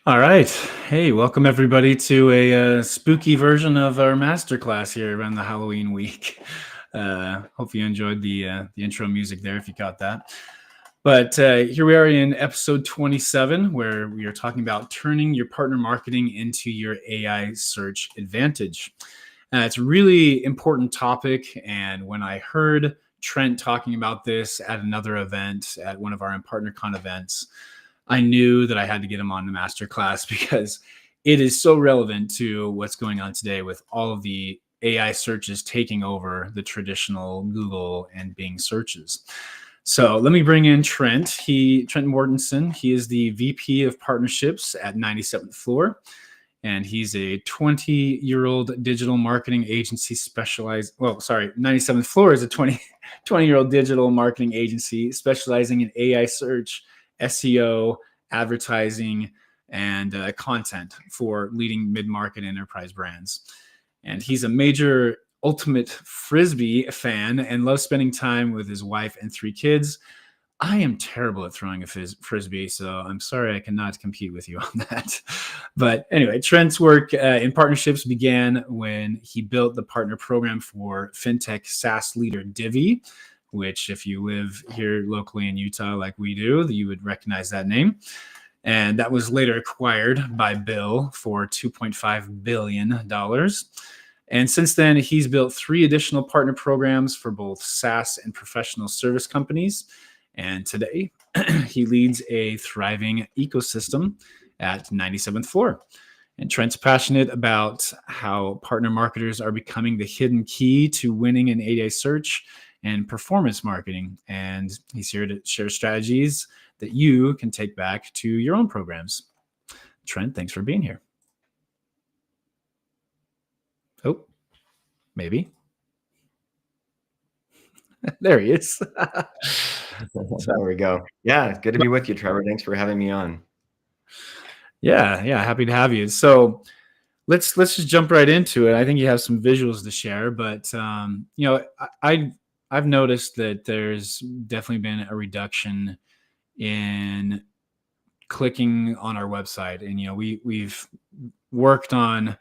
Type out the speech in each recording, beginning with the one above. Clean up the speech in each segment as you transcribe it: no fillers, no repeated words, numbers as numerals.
All right. Hey, welcome everybody to a spooky version of our masterclass here around the Halloween week. Hope you enjoyed the intro music there, if you got that. But here we are in episode 27, where we are talking about turning your partner marketing into your AI search advantage. It's a really important topic. And when I heard Trent talking about this at another event, at one of our PartnerCon events, I knew that I had to get him on the masterclass because it is so relevant to what's going on today with all of the AI searches taking over the traditional Google and Bing searches. So let me bring in Trent. Trent Mortensen. He is the VP of Partnerships at 97th Floor, and he's a 20-year-old digital marketing agency specialized. Well, sorry, 97th Floor is a 20-year-old digital marketing agency specializing in AI search, SEO, advertising, and content for leading mid-market enterprise brands. And he's a major ultimate frisbee fan and loves spending time with his wife and 3 kids. I am terrible at throwing a frisbee, so I'm sorry I cannot compete with you on that. But anyway, Trent's work in partnerships began when he built the partner program for fintech SaaS leader Divvy, which if you live here locally in Utah like we do, you would recognize that name. And that was later acquired by Bill for $2.5 billion. And since then, he's built 3 additional partner programs for both SaaS and professional service companies. And today, he leads a thriving ecosystem at 97th Floor. And Trent's passionate about how partner marketers are becoming the hidden key to winning in AI search and performance marketing. And he's here to share strategies that you can take back to your own programs. Trent, thanks for being here. Oh, maybe. There he is. There we go. Yeah, it's good to be with you, Trevor. Thanks for having me on. Yeah, happy to have you. So let's just jump right into it. I think you have some visuals to share, but I've noticed that there's definitely been a reduction in clicking on our website, and we've worked on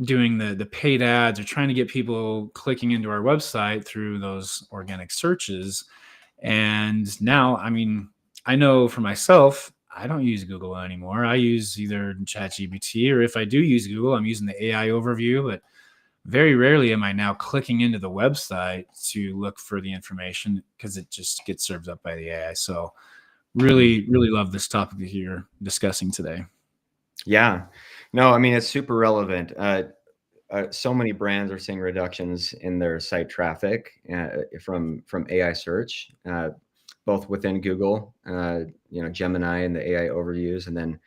doing the paid ads or trying to get people clicking into our website through those organic searches. And now, I know for myself, I don't use Google anymore. I use either ChatGPT, or if I do use Google, I'm using the AI overview, but very rarely am I now clicking into the website to look for the information because it just gets served up by the AI. So really love this topic that you're discussing today. Yeah, no, it's super relevant. So many brands are seeing reductions in their site traffic from AI search, both within Google, Gemini and the AI overviews, and then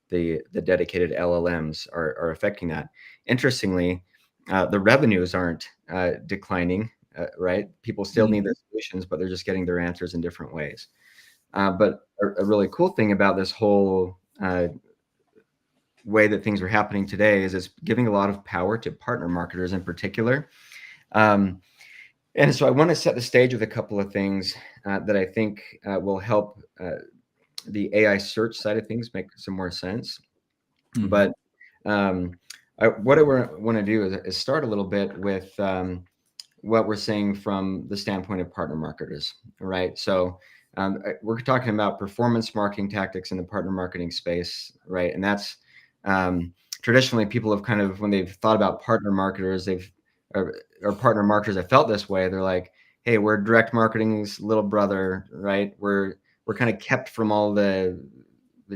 the dedicated LLMs are affecting that. Interestingly, the revenues aren't declining, right? People still need the solutions, but they're just getting their answers in different ways. But a really cool thing about this whole way that things are happening today is it's giving a lot of power to partner marketers in particular. And so I want to set the stage with a couple of things that I think will help the AI search side of things make some more sense. But what I want to do is start a little bit with what we're seeing from the standpoint of partner marketers, right? So we're talking about performance marketing tactics in the partner marketing space, right? And that's traditionally people have kind of, when they've thought about partner marketers, or partner marketers have felt this way. They're like, hey, we're direct marketing's little brother, right? We're kind of kept from all the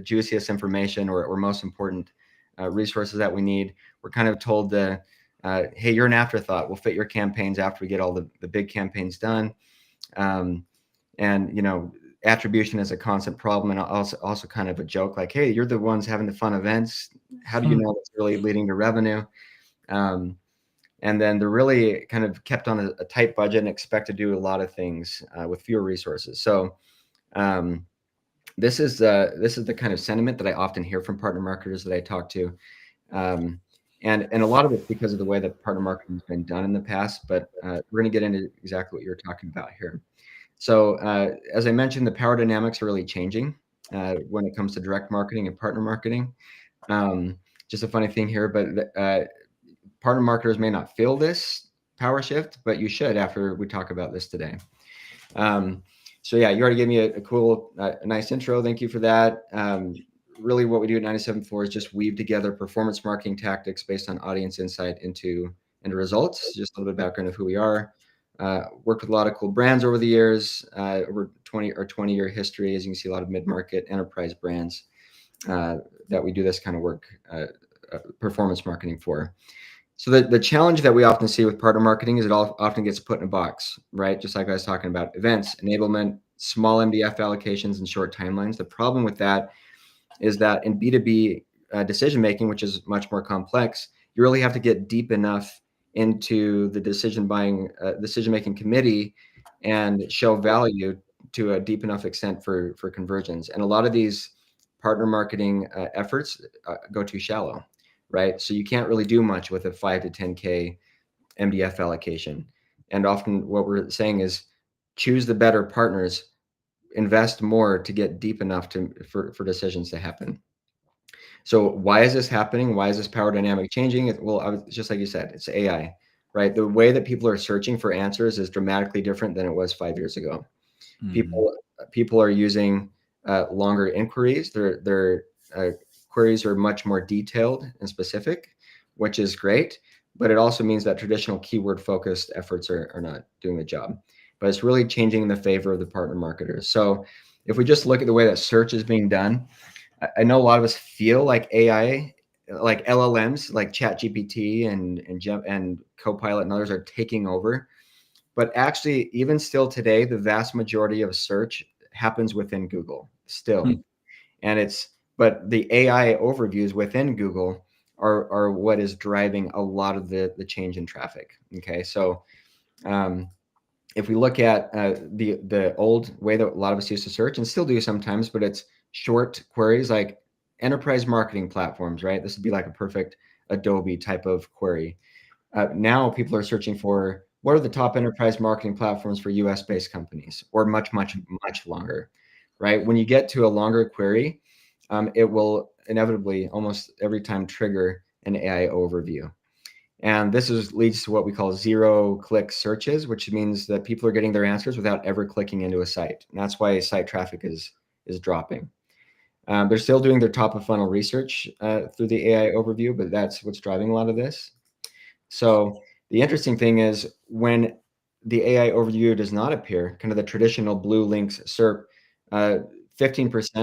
juiciest information or most important resources that we need. We're kind of told to, hey, you're an afterthought. We'll fit your campaigns after we get all the big campaigns done. And attribution is a constant problem, and also kind of a joke, like, hey, you're the ones having the fun events. How do you know it's really leading to revenue? And then they're really kind of kept on a tight budget and expect to do a lot of things with fewer resources. So this is the kind of sentiment that I often hear from partner marketers that I talk to. And a lot of it's because of the way that partner marketing has been done in the past, but we're going to get into exactly what you're talking about here. So as I mentioned, the power dynamics are really changing when it comes to direct marketing and partner marketing. Just a funny thing here, but partner marketers may not feel this power shift, but you should after we talk about this today. So yeah, you already gave me a cool, nice intro. Thank you for that. Really what we do at 97.4 is just weave together performance marketing tactics based on audience insight into results. Just a little bit of background of who we are. Worked with a lot of cool brands over the years, over 20-year history. As you can see, a lot of mid-market enterprise brands that we do this kind of work, performance marketing for. So the challenge that we often see with partner marketing is it often gets put in a box, right? Just like I was talking about, events, enablement, small MDF allocations, and short timelines. The problem with that is that in B2B decision-making, which is much more complex, you really have to get deep enough into the decision-making committee and show value to a deep enough extent for conversions. And a lot of these partner marketing efforts go too shallow, right? So you can't really do much with a 5 to 10K MDF allocation. And often what we're saying is choose the better partners, invest more to get deep enough for decisions to happen. So why is this happening? Why is this power dynamic changing? Well, just like you said, it's AI, right? The way that people are searching for answers is dramatically different than it was 5 years ago. People are using longer inquiries. Their queries are much more detailed and specific, which is great. But it also means that traditional keyword focused efforts are not doing the job. But it's really changing in the favor of the partner marketers. So if we just look at the way that search is being done, I know a lot of us feel like AI, like LLMs, like ChatGPT and Copilot and others are taking over. But actually, even still today, the vast majority of search happens within Google still. But the AI overviews within Google are what is driving a lot of the change in traffic. Okay, so if we look at the old way that a lot of us used to search and still do sometimes, but it's short queries like enterprise marketing platforms, right? This would be like a perfect Adobe type of query. Now people are searching for what are the top enterprise marketing platforms for US based companies, or much longer, right? When you get to a longer query, it will inevitably almost every time trigger an AI overview. And this leads to what we call zero-click searches, which means that people are getting their answers without ever clicking into a site. And that's why site traffic is dropping. They're still doing their top of funnel research through the AI overview, but that's what's driving a lot of this. So the interesting thing is when the AI overview does not appear, kind of the traditional blue links SERP, 15%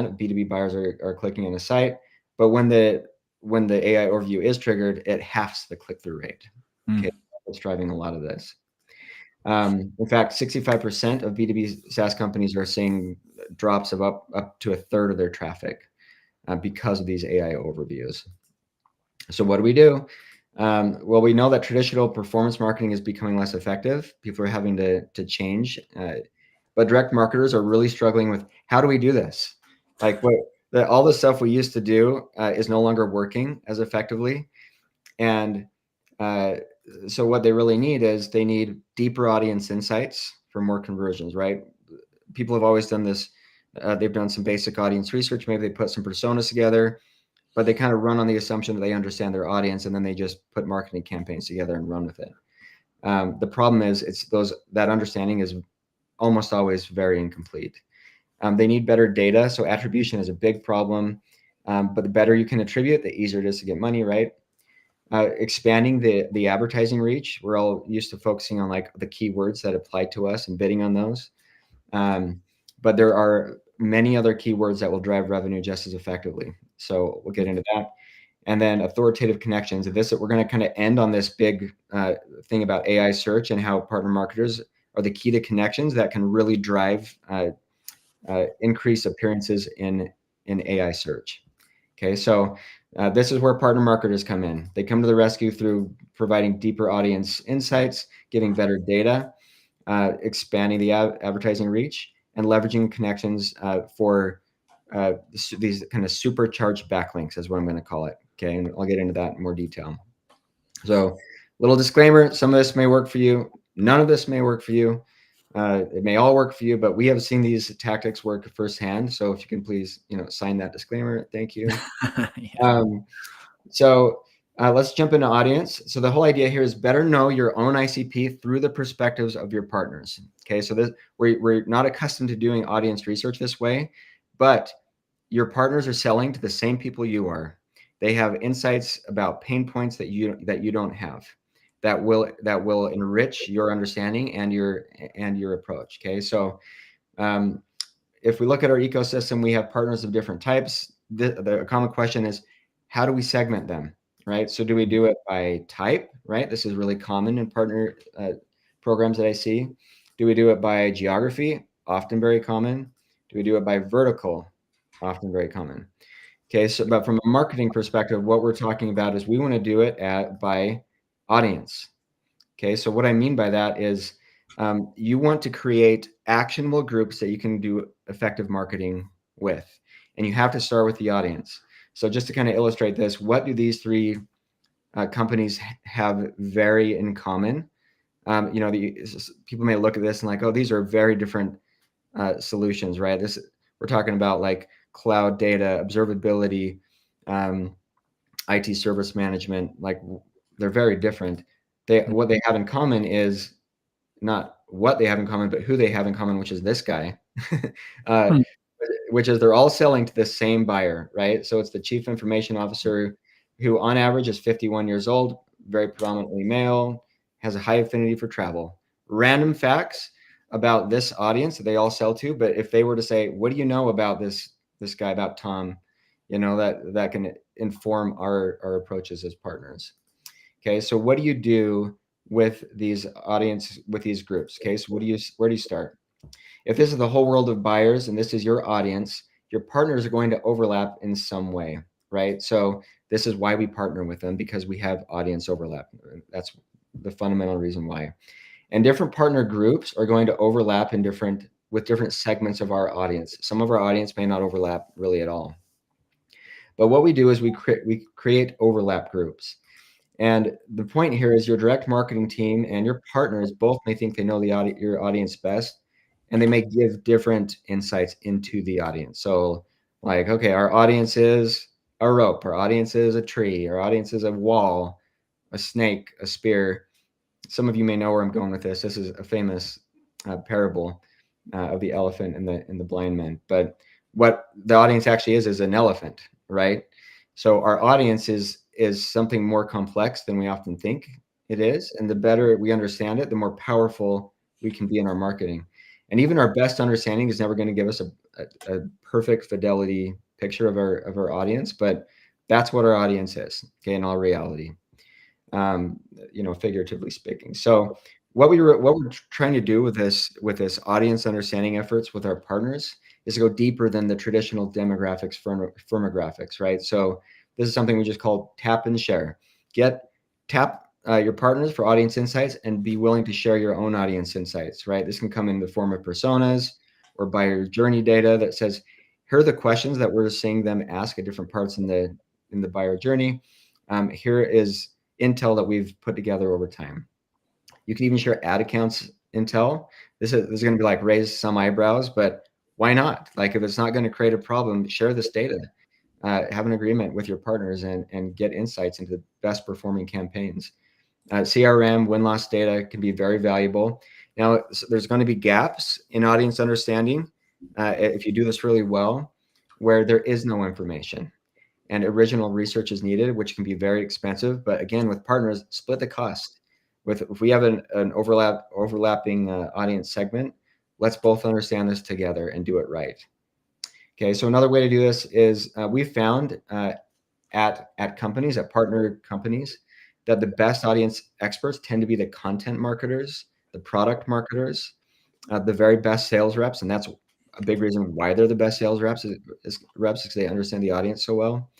of B2B buyers are clicking on a site, but when the AI overview is triggered, it halves the click-through rate. Okay, that's driving a lot of this. In fact, 65% of B2B SaaS companies are seeing drops of up to a third of their traffic because of these AI overviews. So what do we do? Well, we know that traditional performance marketing is becoming less effective. People are having to change, but direct marketers are really struggling with how do we do this? Like all the stuff we used to do is no longer working as effectively. And so what they really need is they need deeper audience insights for more conversions, right? People have always done this. They've done some basic audience research. Maybe they put some personas together, but they kind of run on the assumption that they understand their audience, and then they just put marketing campaigns together and run with it. The problem is that understanding is almost always very incomplete. They need better data. So attribution is a big problem, but the better you can attribute, the easier it is to get money, right? Expanding the advertising reach. We're all used to focusing on like the keywords that apply to us and bidding on those. But there are many other keywords that will drive revenue just as effectively. So we'll get into that. And then authoritative connections. We're going to kind of end on this big thing about AI search and how partner marketers are the key to connections that can really drive increased appearances in AI search. Okay, so this is where partner marketers come in. They come to the rescue through providing deeper audience insights, giving better data, expanding the advertising reach, and leveraging connections for these kind of supercharged backlinks is what I'm going to call it. Okay, and I'll get into that in more detail. So little disclaimer, some of this may work for you. None of this may work for you. It may all work for you, but we have seen these tactics work firsthand. So if you can please, sign that disclaimer. Thank you. Yeah. So let's jump into audience. So the whole idea here is better know your own ICP through the perspectives of your partners. Okay, so we're not accustomed to doing audience research this way, but your partners are selling to the same people you are. They have insights about pain points that you don't have, that will enrich your understanding and your approach. Okay, so if we look at our ecosystem, we have partners of different types. The common question is, how do we segment them, right? So do we do it by type, right? This is really common in partner programs that I see. Do we do it by geography? Often very common. Do we do it by vertical? Often very common. Okay, so but from a marketing perspective, what we're talking about is we want to do it by audience. Okay, so what I mean by that is you want to create actionable groups that you can do effective marketing with, and you have to start with the audience. So just to kind of illustrate this, what do these three companies have very in common? People may look at this and like, oh, these are very different solutions, right? We're talking about like cloud data, observability, IT service management. Like they're very different. What they have in common is not what they have in common, but who they have in common, which is this guy, uh, Hmm. which is they're all selling to the same buyer, right? So it's the chief information officer who on average is 51 years old, very predominantly male, has a high affinity for travel. Random facts about this audience that they all sell to, but if they were to say, what do you know about this guy, about Tom, that can inform our approaches as partners. Okay, so what do you do with these groups? Okay, so where do you start? If this is the whole world of buyers and this is your audience, your partners are going to overlap in some way, right? So this is why we partner with them, because we have audience overlap. That's the fundamental reason why. And different partner groups are going to overlap with different segments of our audience. Some of our audience may not overlap really at all. But what we do is we create overlap groups. And the point here is your direct marketing team and your partners both may think they know your audience best, and they may give different insights into the audience. So like, okay, our audience is a rope, our audience is a tree, our audience is a wall, a snake, a spear. Some of you may know where I'm going with this. This is a famous parable of the elephant and the blind man. But what the audience actually is an elephant, right? So our audience is something more complex than we often think it is. And the better we understand it, the more powerful we can be in our marketing. And even our best understanding is never going to give us a perfect fidelity picture of our audience, but that's what our audience is, okay, in all reality, figuratively speaking. So what we're trying to do with this audience understanding efforts with our partners is to go deeper than the traditional demographics, firmographics, right? So this is something we just call tap and share. Tap your partners for audience insights and be willing to share your own audience insights, right? This can come in the form of personas or buyer journey data that says, here are the questions that we're seeing them ask at different parts in the buyer journey. Here is intel that we've put together over time. You can even share ad accounts intel. This is going to be like raise some eyebrows, but why not? Like if it's not going to create a problem, share this data. Have an agreement with your partners and get insights into the best performing campaigns. CRM, win-loss data can be very valuable. Now, there's going to be gaps in audience understanding if you do this really well, where there is no information and original research is needed, which can be very expensive. But again, with partners, split the cost. If we have an overlapping audience segment, let's both understand this together and do it right. Okay, so another way to do this is we found at companies, at partner companies, that the best audience experts tend to be the content marketers, the product marketers, the very best sales reps, and that's a big reason why they're the best sales reps is because they understand the audience so well,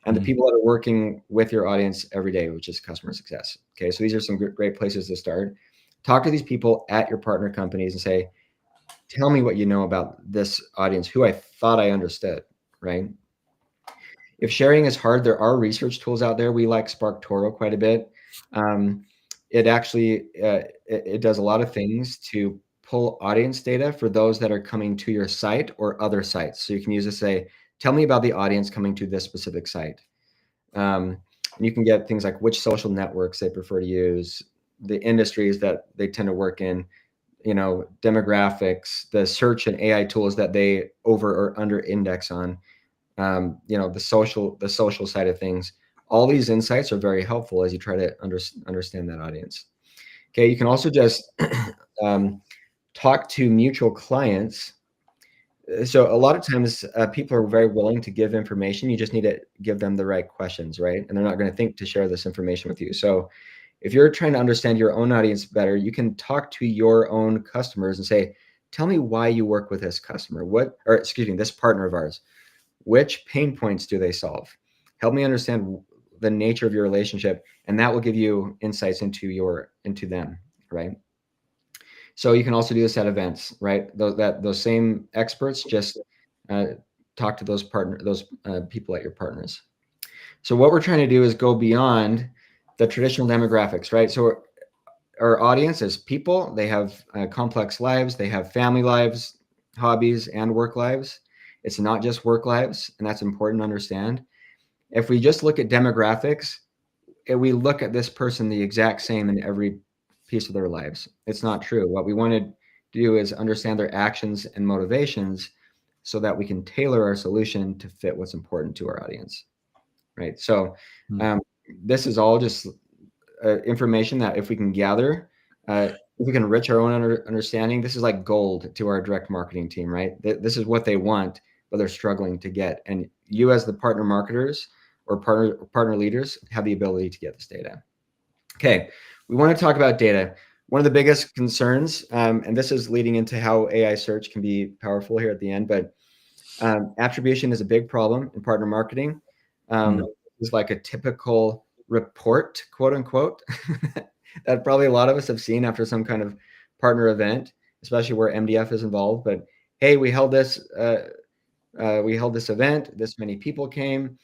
and the people that are working with your audience every day, which is customer success. Okay, so these are some great places to start. Talk to these people at your partner companies and say, tell me what you know about this audience, who I thought I understood, right? If sharing is hard, there are research tools out there. We like SparkToro quite a bit. It actually it does a lot of things to pull audience data for those that are coming to your site or other sites. So you can use to say, tell me about the audience coming to this specific site. And you can get things like which social networks they prefer to use, the industries that they tend to work in, demographics, the search and AI tools that they over or under index on, the social side of things. All these insights are very helpful as you try to understand that audience. Okay, you can also just talk to mutual clients. So a lot of times people are very willing to give information. You just need to give them the right questions, right? And they're not going to think to share this information with you. So if you're trying to understand your own audience better, you can talk to your own customers and say, tell me why you work with this customer. This partner of ours. Which pain points do they solve? Help me understand the nature of your relationship, and that will give you insights into them, right? So you can also do this at events, right? Those same experts just talk to those people at your partners. So what we're trying to do is go beyond the traditional demographics, right? So our audience is people. They have complex lives. They have family lives, hobbies, and work lives. It's not just work lives, and that's important to understand. If we just look at demographics, we look at this person the exact same in every piece of their lives. It's not true. What we want to do is understand their actions and motivations so that we can tailor our solution to fit what's important to our audience, right? So this is all just information that if we can gather, if we can enrich our own understanding, this is like gold to our direct marketing team, right? This is what they want, but they're struggling to get. And you as the partner marketers or partner leaders have the ability to get this data. Okay, we want to talk about data. One of the biggest concerns, and this is leading into how AI search can be powerful here at the end, but attribution is a big problem in partner marketing. It's like a typical report, quote unquote, that probably a lot of us have seen after some kind of partner event, especially where MDF is involved. But hey, we held this event. This many people came.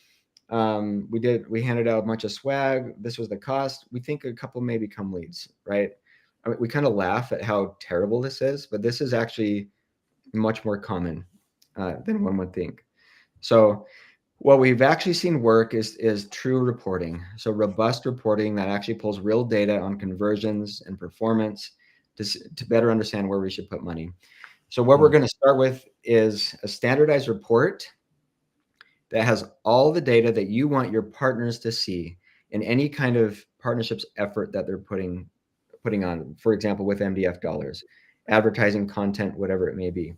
We handed out a bunch of swag. This was the cost. We think a couple may become leads, right? I mean, we kind of laugh at how terrible this is, but this is actually much more common than one would think. So what we've actually seen work is true reporting. So robust reporting that actually pulls real data on conversions and performance to better understand where we should put money. So what we're going to start with is a standardized report that has all the data that you want your partners to see in any kind of partnerships effort that they're putting on, for example, with MDF dollars, advertising content, whatever it may be.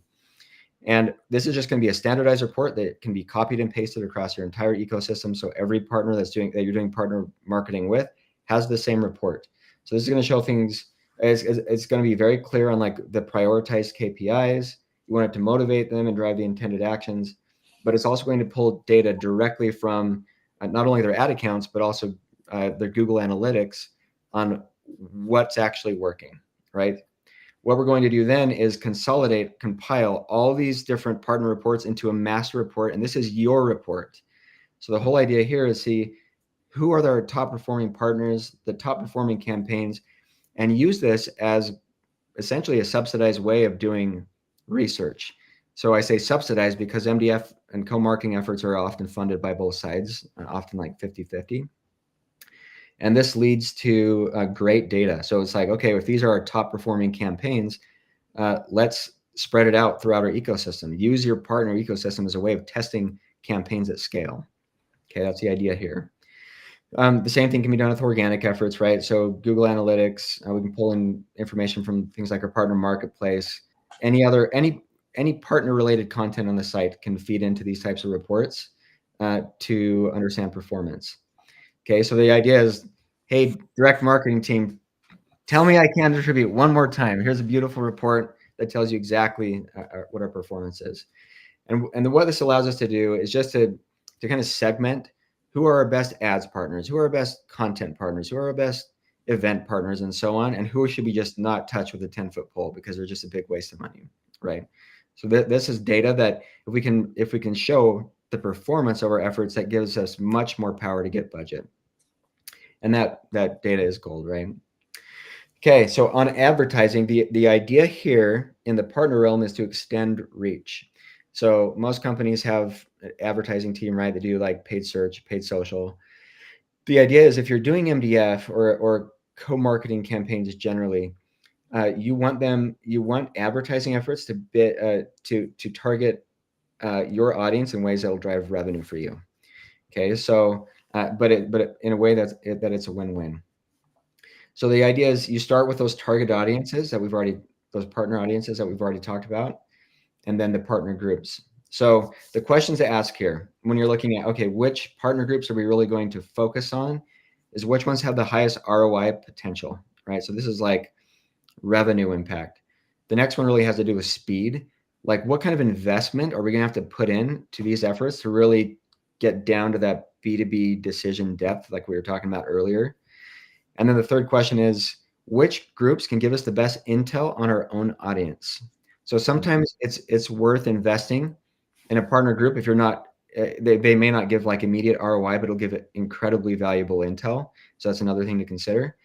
And this is just going to be a standardized report that can be copied and pasted across your entire ecosystem. So every partner that you're doing partner marketing with has the same report. So this is going to show things. It's going to be very clear on like the prioritized KPIs. You want it to motivate them and drive the intended actions, but it's also going to pull data directly from not only their ad accounts, but also their Google Analytics on what's actually working, right? What we're going to do then is compile all these different partner reports into a master report, and this is your report. So the whole idea here is see who are their top performing partners, the top performing campaigns, and use this as essentially a subsidized way of doing research. So I say subsidized because MDF and co-marketing efforts are often funded by both sides, often like 50-50. And this leads to great data. So it's like, okay, if these are our top performing campaigns, let's spread it out throughout our ecosystem. Use your partner ecosystem as a way of testing campaigns at scale. Okay, that's the idea here. The same thing can be done with organic efforts, right? So Google Analytics, we can pull in information from things like our partner marketplace. Any partner related content on the site can feed into these types of reports to understand performance. Okay, so the idea is, hey, direct marketing team, tell me I can distribute one more time. Here's a beautiful report that tells you exactly what our performance is. And what this allows us to do is just to kind of segment who are our best ads partners, who are our best content partners, who are our best event partners, and so on, and who should we just not touch with a 10-foot pole because they're just a big waste of money, right? So this is data that if we can show the performance of our efforts, that gives us much more power to get budget. And that data is gold, right? Okay, so on advertising, the idea here in the partner realm is to extend reach. So most companies have an advertising team, right? They do like paid search, paid social. The idea is if you're doing MDF or co-marketing campaigns generally, you want advertising efforts to target your audience in ways that will drive revenue for you. Okay, so but in a way that it's a win-win. So the idea is you start with those target audiences those partner audiences that we've already talked about, and then the partner groups. So the questions to ask here when you're looking at, okay, which partner groups are we really going to focus on, is which ones have the highest ROI potential, right? So this is like revenue impact. The next one really has to do with speed. Like what kind of investment are we going to have to put in to these efforts to really get down to that B2B decision depth like we were talking about earlier? And then the third question is, which groups can give us the best intel on our own audience? So sometimes it's worth investing in a partner group if you're not they may not give like immediate ROI, but it'll give it incredibly valuable intel. So that's another thing to consider.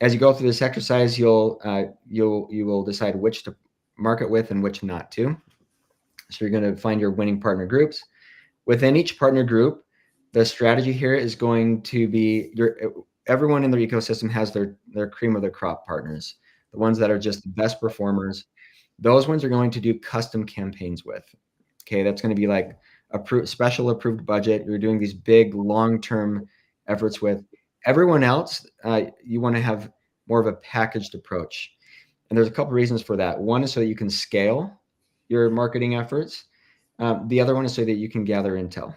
As you go through this exercise, you will decide which to market with and which not to. So you're going to find your winning partner groups. Within each partner group, the strategy here is going to be everyone in their ecosystem has their cream of the crop partners, the ones that are just the best performers. Those ones are going to do custom campaigns with. Okay, that's going to be like special approved budget. You're doing these big long-term efforts with. Everyone else, you want to have more of a packaged approach. And there's a couple reasons for that. One is so that you can scale your marketing efforts. The other one is so that you can gather intel.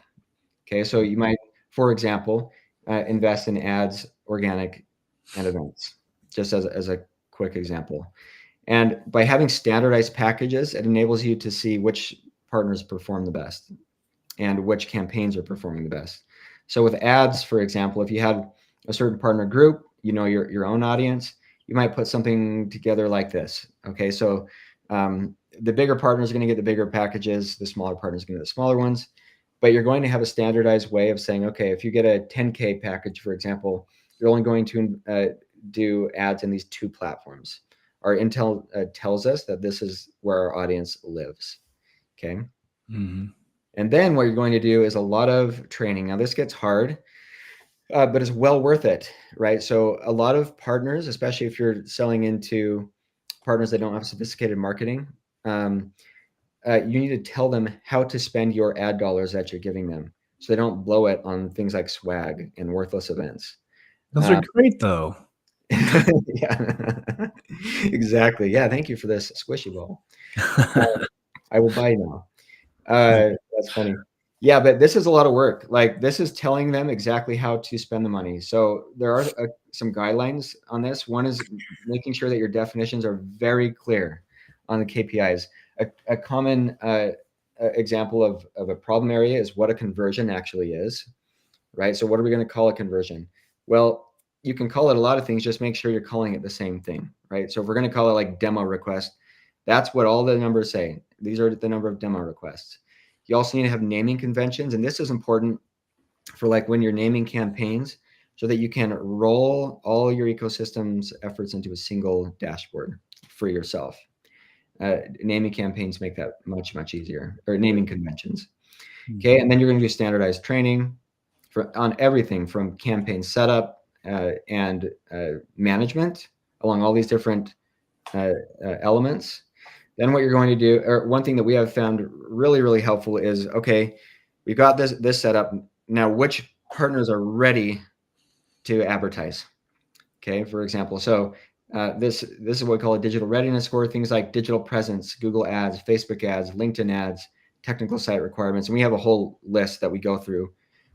Okay, so you might, for example, invest in ads, organic, and events, just as a quick example. And by having standardized packages, it enables you to see which partners perform the best and which campaigns are performing the best. So with ads, for example, if you had a certain partner group, you know your own audience, you might put something together like this. Okay, so the bigger partners are going to get the bigger packages, the smaller partners are going to get the smaller ones, but you're going to have a standardized way of saying, okay, if you get a 10K package, for example, you're only going to do ads in these two platforms. Our intel tells us that this is where our audience lives. Okay. Mm-hmm. And then what you're going to do is a lot of training. Now this gets hard, but it's well worth it, right? So a lot of partners, especially if you're selling into partners that don't have sophisticated marketing, you need to tell them how to spend your ad dollars that you're giving them, so they don't blow it on things like swag and worthless events. Those are great, though. Yeah, exactly. Yeah, thank you for this squishy ball. I will buy now. That's funny. Yeah, but this is a lot of work. Like this is telling them exactly how to spend the money. So there are some guidelines on this. One is making sure that your definitions are very clear on the KPIs. A common example of a problem area is what a conversion actually is, right? So what are we going to call a conversion? Well, you can call it a lot of things. Just make sure you're calling it the same thing, right? So if we're going to call it like demo request, that's what all the numbers say. These are the number of demo requests. You also need to have naming conventions, and this is important for like when you're naming campaigns so that you can roll all your ecosystem's efforts into a single dashboard for yourself. Naming campaigns make that much, much easier, or naming conventions. Okay, and then you're going to do standardized training on everything from campaign setup and management along all these different elements. Then what you're going to do, or one thing that we have found really, really helpful is, okay, we've got this set up. Now, which partners are ready to advertise? Okay, for example, so this is what we call a digital readiness score, things like digital presence, Google ads, Facebook ads, LinkedIn ads, technical site requirements. And we have a whole list that we go through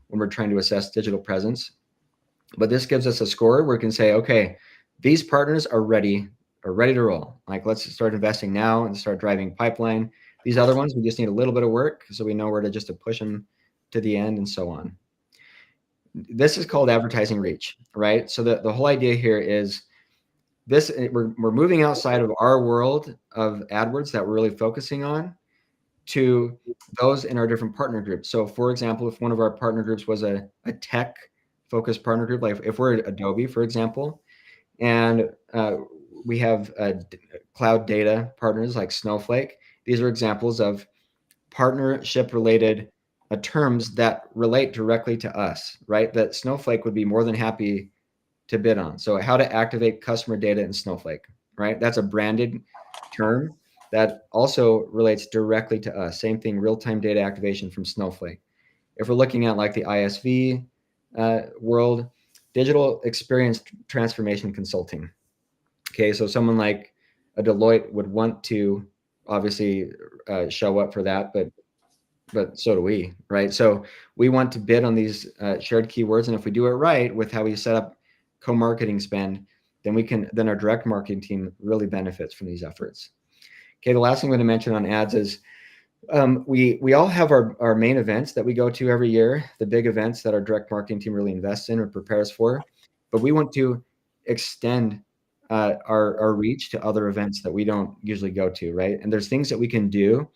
when we're trying to assess digital presence. But this gives us a score where we can say, okay, these partners are ready to roll. Like, let's start investing now and start driving pipeline. These other ones, we just need a little bit of work so we know where to just to push them to the end and so on. This is called advertising reach, right? So the whole idea here is this, we're moving outside of our world of AdWords that we're really focusing on to those in our different partner groups. So for example, if one of our partner groups was a tech focused partner group, like if we're Adobe, for example, And we have cloud data partners like Snowflake. These are examples of partnership-related terms that relate directly to us, right? That Snowflake would be more than happy to bid on. So how to activate customer data in Snowflake, right? That's a branded term that also relates directly to us. Same thing, real-time data activation from Snowflake. If we're looking at like the ISV world, digital experience transformation consulting. Okay, so someone like a Deloitte would want to obviously show up for that, but so do we, right? So we want to bid on these shared keywords, and if we do it right with how we set up co-marketing spend, then our direct marketing team really benefits from these efforts. Okay, the last thing I'm going to mention on ads is we all have our main events that we go to every year, the big events that our direct marketing team really invests in or prepares for, but we want to extend our reach to other events that we don't usually go to, right? And there's things that we can do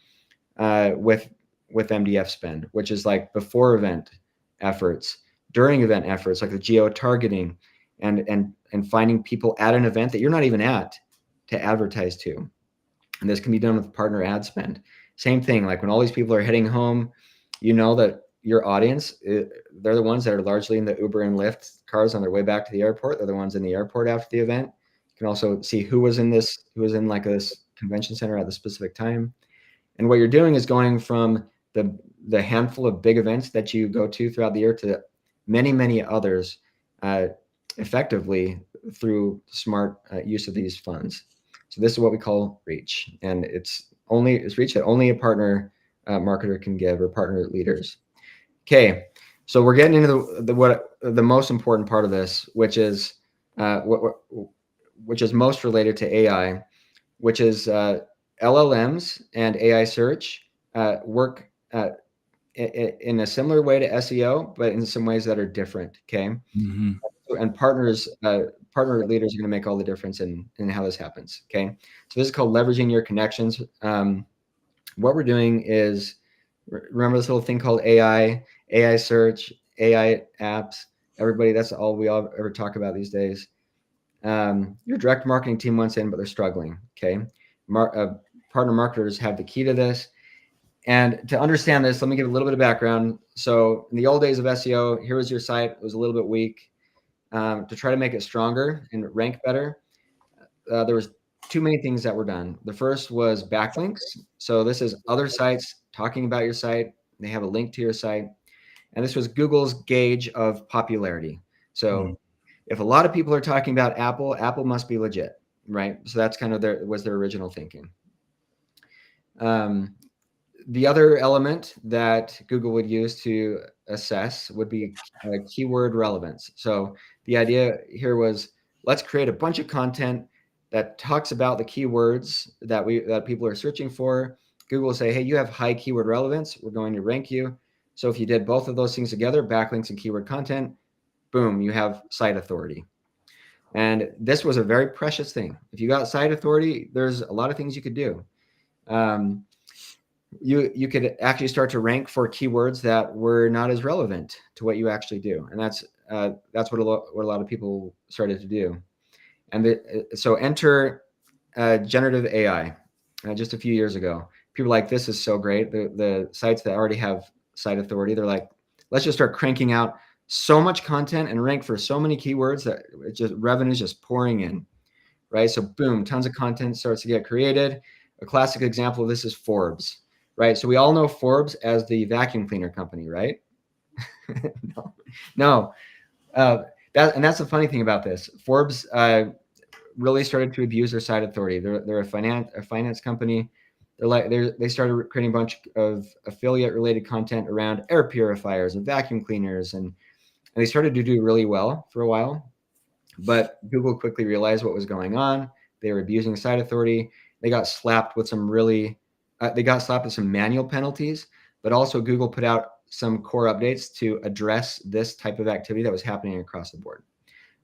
with MDF spend, which is like before event efforts, during event efforts, like the geo targeting, and finding people at an event that you're not even at to advertise to. And this can be done with partner ad spend. Same thing, like when all these people are heading home, you know that your audience, they're the ones that are largely in the Uber and Lyft cars on their way back to the airport. They're the ones in the airport after the event. You can also see who was in like this convention center at the specific time. And what you're doing is going from the handful of big events that you go to throughout the year to many, many others effectively through smart use of these funds. So this is what we call reach, and it's reach that only a partner marketer can give, or partner leaders. Okay, so we're getting into the most important part of this, which is most related to AI, which is LLMs and AI search work in a similar way to SEO, but in some ways that are different. Okay, Mm-hmm. and partner leaders are going to make all the difference in how this happens. Okay, so this is called leveraging your connections. What we're doing is, remember this little thing called AI search, AI apps. Everybody, that's all we all ever talk about these days. Your direct marketing team wants in, but they're struggling. Okay, partner marketers have the key to this. And to understand this, let me give a little bit of background. So in the old days of SEO, here was your site. It was a little bit weak. To try to make it stronger and rank better, there was too many things that were done. The first was backlinks. So this is other sites talking about your site. They have a link to your site. And this was Google's gauge of popularity. So if a lot of people are talking about Apple, Apple must be legit, right? So that's kind of their original thinking. The other element that Google would use to assess would be keyword relevance. So the idea here was, let's create a bunch of content that talks about the keywords that people are searching for. Google will say, hey, you have high keyword relevance. We're going to rank you. So if you did both of those things together, backlinks and keyword content, boom, you have site authority. And this was a very precious thing. If you got site authority, there's a lot of things you could do. You could actually start to rank for keywords that were not as relevant to what you actually do, and that's what a lot of people started to do. And so enter generative AI. Just a few years ago, people were like, this is so great. The sites that already have site authority, they're like, let's just start cranking out so much content and rank for so many keywords that revenue is just pouring in, right? So boom, tons of content starts to get created. A classic example of this is Forbes. Right. So we all know Forbes as the vacuum cleaner company, right? No. That's the funny thing about this. Forbes really started to abuse their site authority. They're a finance company. They started creating a bunch of affiliate related content around air purifiers and vacuum cleaners, and they started to do really well for a while. But Google quickly realized what was going on. They were abusing site authority. They got slapped with some manual penalties, but also Google put out some core updates to address this type of activity that was happening across the board.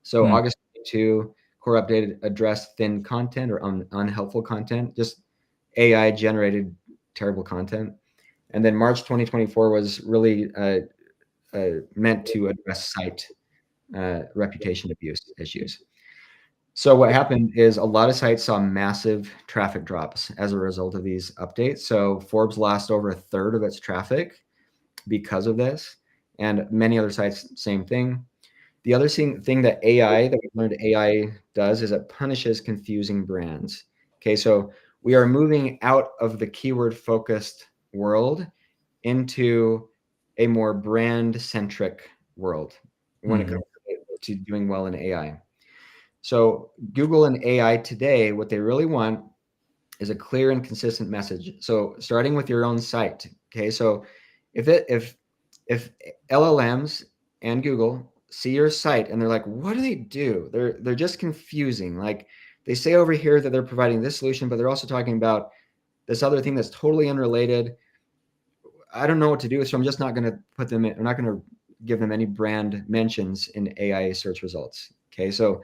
So August 22, core update addressed thin content or unhelpful content, just AI generated terrible content. And then March 2024 was really meant to address site reputation abuse issues. So what happened is a lot of sites saw massive traffic drops as a result of these updates. So Forbes lost over a third of its traffic because of this, and many other sites, same thing. The other thing that we've learned AI does is it punishes confusing brands. Okay, so we are moving out of the keyword focused world into a more brand centric world when it comes to doing well in AI. So Google and AI today, what they really want is a clear and consistent message. So starting with your own site. Okay, so if LLMs and Google see your site and they're like, what do they do? They're just confusing. Like they say over here that they're providing this solution, but they're also talking about this other thing that's totally unrelated. I don't know what to do, so I'm just not going to put them in. I'm not going to give them any brand mentions in AI search results. Okay, so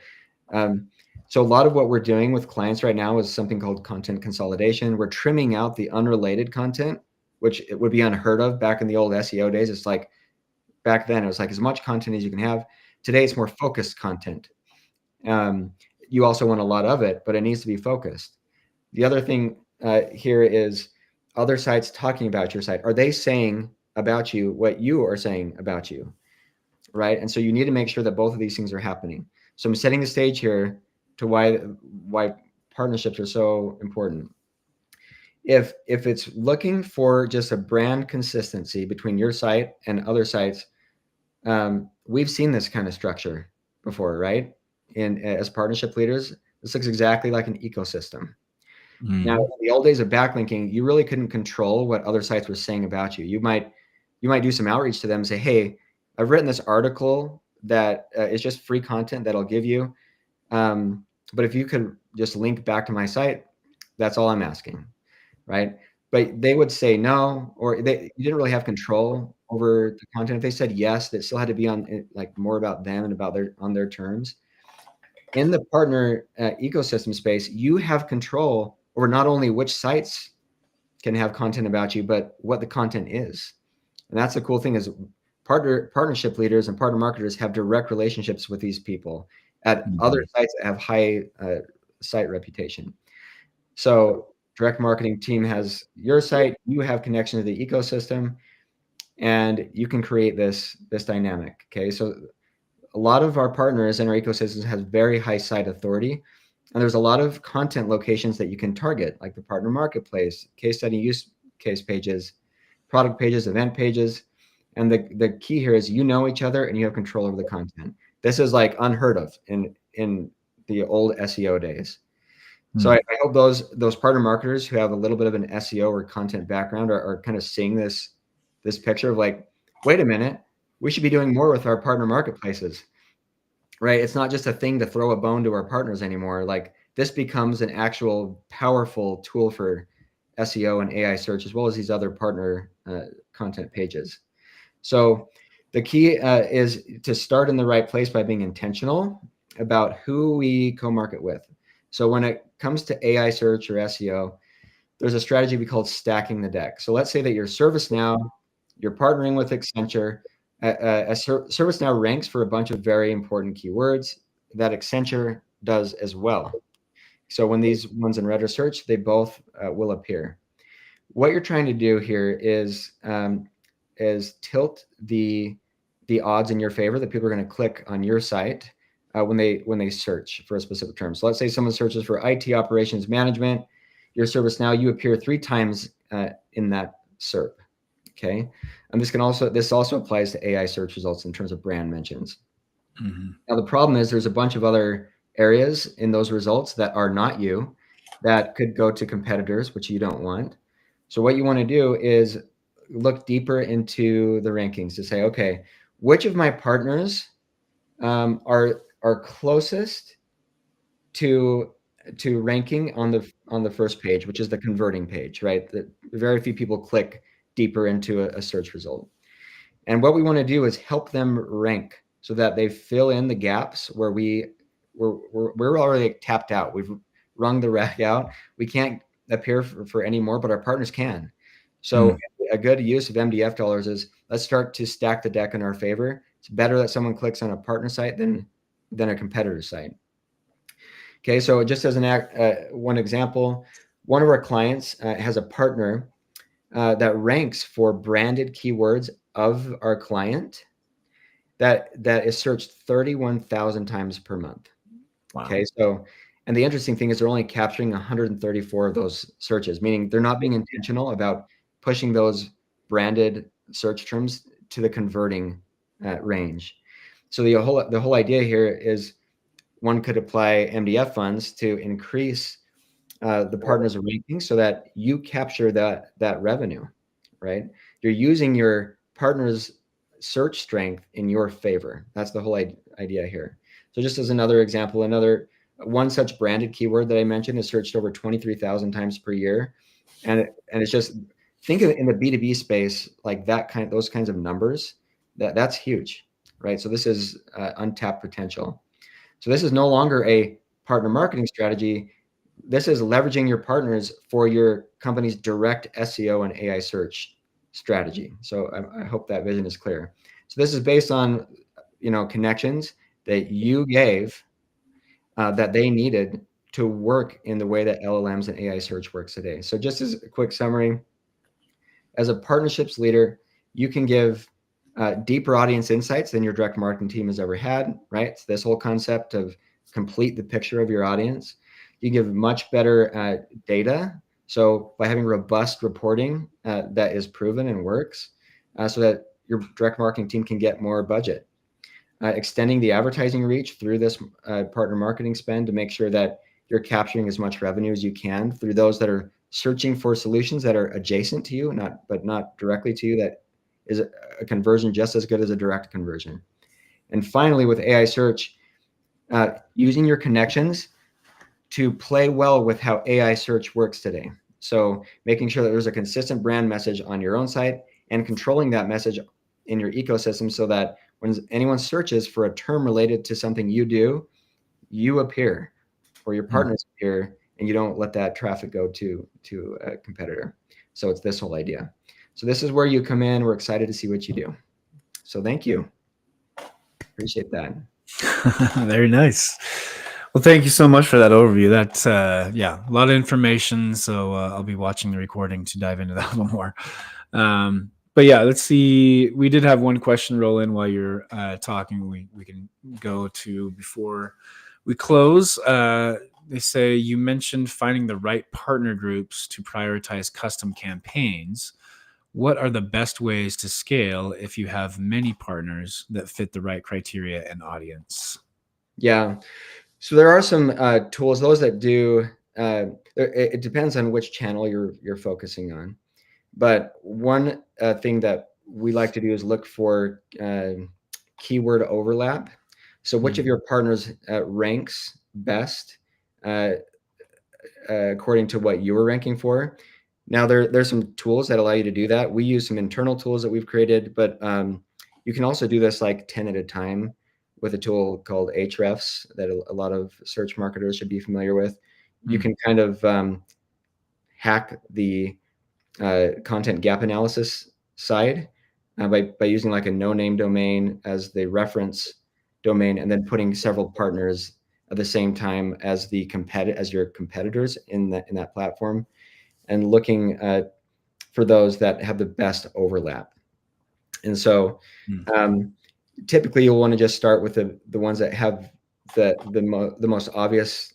a lot of what we're doing with clients right now is something called content consolidation. We're trimming out the unrelated content, which it would be unheard of back in the old SEO days. It's like back then it was like as much content as you can have. Today it's more focused content. You also want a lot of it, but it needs to be focused. The other thing here is other sites talking about your site. Are they saying about you what you are saying about you? Right. And so you need to make sure that both of these things are happening. So I'm setting the stage here to why partnerships are so important. If it's looking for just a brand consistency between your site and other sites, we've seen this kind of structure before, right? And as partnership leaders, this looks exactly like an ecosystem. Now, in the old days of backlinking, you really couldn't control what other sites were saying about you. You might do some outreach to them and say, hey, I've written this article that is just free content that I'll give you. But if you could just link back to my site, that's all I'm asking, right? But they would say no, or you didn't really have control over the content. If they said yes, that still had to be on like more about them and about their terms. In the partner ecosystem space, you have control over not only which sites can have content about you, but what the content is. And that's the cool thing is partnership leaders and partner marketers have direct relationships with these people at other sites that have high site reputation. So direct marketing team has your site, you have connection to the ecosystem, and you can create this dynamic. Okay, so a lot of our partners in our ecosystems has very high site authority, and there's a lot of content locations that you can target, like the partner marketplace, case study use case pages, product pages, event pages. And the key here is you know each other and you have control over the content. This is like unheard of in the old SEO days. So I hope those partner marketers who have a little bit of an SEO or content background are kind of seeing this picture of like, wait a minute, we should be doing more with our partner marketplaces, right? It's not just a thing to throw a bone to our partners anymore. Like this becomes an actual powerful tool for SEO and AI search, as well as these other partner content pages. So the key is to start in the right place by being intentional about who we co-market with. So when it comes to AI search or SEO, there's a strategy we call stacking the deck. So let's say that you're ServiceNow, you're partnering with Accenture. ServiceNow ranks for a bunch of very important keywords that Accenture does as well. So when these ones in red are searched, they both will appear. What you're trying to do here is tilt the odds in your favor that people are going to click on your site when they search for a specific term. So let's say someone searches for IT operations management, your ServiceNow, you appear 3 times in that SERP. Okay, and this also applies to AI search results in terms of brand mentions. Now the problem is there's a bunch of other areas in those results that are not you that could go to competitors, which you don't want. So what you want to do is look deeper into the rankings to say, okay, which of my partners are closest to ranking on the first page, which is the converting page, right? That very few people click deeper into a search result. And what we want to do is help them rank so that they fill in the gaps where we're already tapped out. We've wrung the rag out. We can't appear for any more, but our partners can. So a good use of MDF dollars is let's start to stack the deck in our favor. It's better that someone clicks on a partner site than a competitor site. Okay, so just as one example, one of our clients has a partner that ranks for branded keywords of our client that is searched 31,000 times per month. Wow. Okay, so, and the interesting thing is they're only capturing 134 of those searches, meaning they're not being intentional about pushing those branded search terms to the converting range. So the whole idea here is one could apply MDF funds to increase the partners' ranking so that you capture that revenue, right? You're using your partner's search strength in your favor. That's the whole idea here. So just as another example, one such branded keyword that I mentioned is searched over 23,000 times per year. And it's just, think of it in the B2B space, like those kinds of numbers, that's huge, right? So this is untapped potential. So this is no longer a partner marketing strategy. This is leveraging your partners for your company's direct SEO and AI search strategy. So I hope that vision is clear. So this is based on, connections that you gave that they needed to work in the way that LLMs and AI search works today. So just as a quick summary, as a partnerships leader, you can give deeper audience insights than your direct marketing team has ever had, right? It's this whole concept of complete the picture of your audience. You give much better data. So by having robust reporting that is proven and works, so that your direct marketing team can get more budget. Extending the advertising reach through this partner marketing spend to make sure that you're capturing as much revenue as you can through those that are searching for solutions that are adjacent to you, but not directly to you, that is a conversion just as good as a direct conversion. And finally, with AI search, using your connections to play well with how AI search works today. So making sure that there's a consistent brand message on your own site and controlling that message in your ecosystem so that when anyone searches for a term related to something you do, you appear or your partners appear, and you don't let that traffic go to a competitor. So it's this whole idea. So this is where you come in. We're excited to see what you do. So thank you. Appreciate that. Very nice. Well, thank you so much for that overview. That's a lot of information. So I'll be watching the recording to dive into that a little more. But yeah, let's see. We did have one question roll in while you're talking. We can go to before we close. They say you mentioned finding the right partner groups to prioritize custom campaigns. What are the best ways to scale if you have many partners that fit the right criteria and audience? Yeah. So there are some tools, those that do, it depends on which channel you're focusing on. But one thing that we like to do is look for keyword overlap. So which of your partners ranks best according to what you were ranking for? Now there's some tools that allow you to do that. We use some internal tools that we've created, but you can also do this like 10 at a time with a tool called Ahrefs that a lot of search marketers should be familiar with. You can kind of hack the content gap analysis side by using like a no-name domain as the reference domain, and then putting several partners at the same time as your competitors in that platform, and looking for those that have the best overlap. And so typically you'll want to just start with the ones that have the most obvious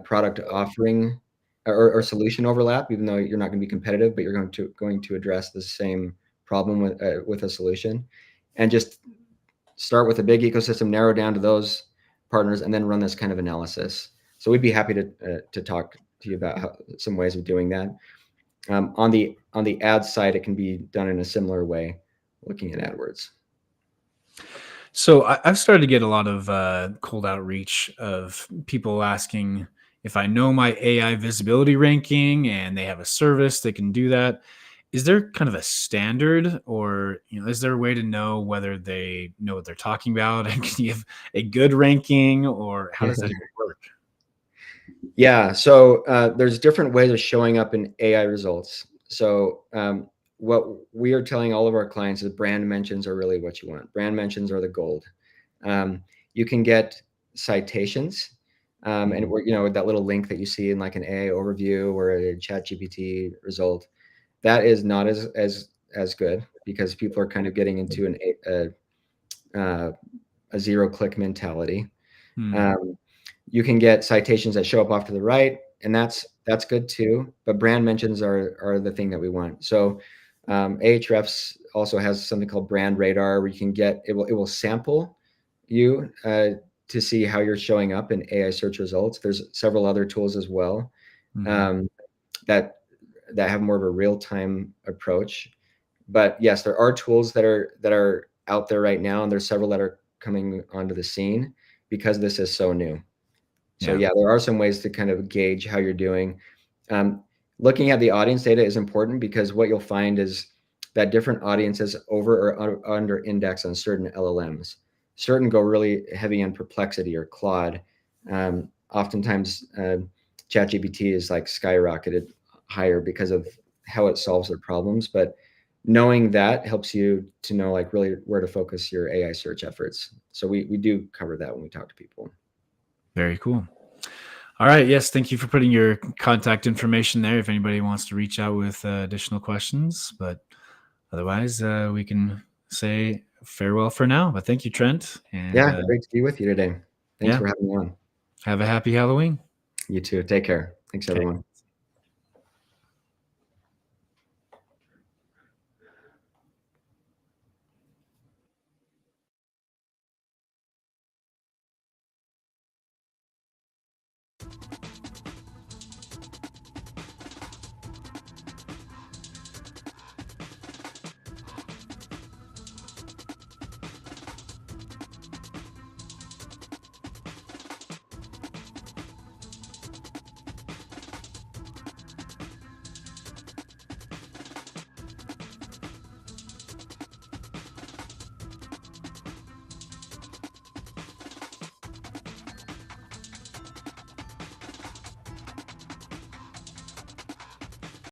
product offering or solution overlap, even though you're not going to be competitive, but you're going to address the same problem with a solution. And just start with a big ecosystem, narrow down to those partners, and then run this kind of analysis. So we'd be happy to talk to you about some ways of doing that. On the ad side, it can be done in a similar way, looking at AdWords. So I've started to get a lot of cold outreach of people asking if I know my AI visibility ranking and they have a service that can do that. Is there kind of a standard, or is there a way to know whether they know what they're talking about and can give a good ranking, or how does that work? Yeah, so there's different ways of showing up in AI results. So what we are telling all of our clients is brand mentions are really what you want. Brand mentions are the gold. You can get citations And we're, that little link that you see in like an AI overview or a chat GPT result, that is not as good, because people are kind of getting into a zero click mentality. You can get citations that show up off to the right, and that's good too. But brand mentions are the thing that we want. So Ahrefs also has something called Brand Radar, where you can get it will sample you to see how you're showing up in AI search results. There's several other tools as well that have more of a real time approach. But yes, there are tools that are out there right now, and there's several that are coming onto the scene because this is so new. So yeah, there are some ways to kind of gauge how you're doing. Looking at the audience data is important, because what you'll find is that different audiences over or under index on certain LLMs. Certain go really heavy on Perplexity or Claude. Oftentimes, ChatGPT is like skyrocketed higher because of how it solves their problems. But knowing that helps you to know like really where to focus your AI search efforts. So we do cover that when we talk to people. Very cool. All right. Yes. Thank you for putting your contact information there if anybody wants to reach out with additional questions. But otherwise, we can say farewell for now. But thank you, Trent. And, yeah, great to be with you today. Thanks for having me on. Have a happy Halloween. You too. Take care. Thanks, everyone.